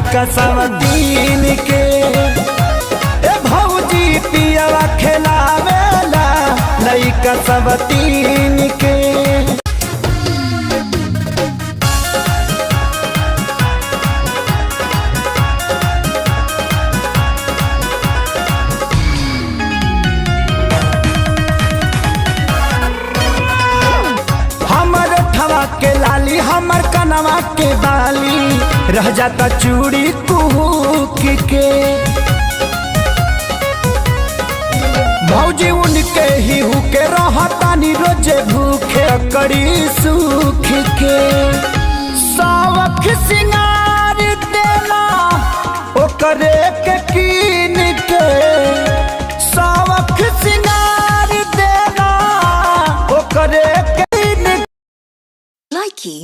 लइका सब दिन के। ए भौजी पियवा खेलावेला लइका सब तीन के। के लाली हमर कनवा के बाली रह जाता चूड़ी कुहूक के। भौजी उनके ही हुके रहतानी रोजे भूखे कड़ी सूख के। सावक सिंगार देला ओकरे के कीन के। सावक सिंगार देला ओकरे के। Likey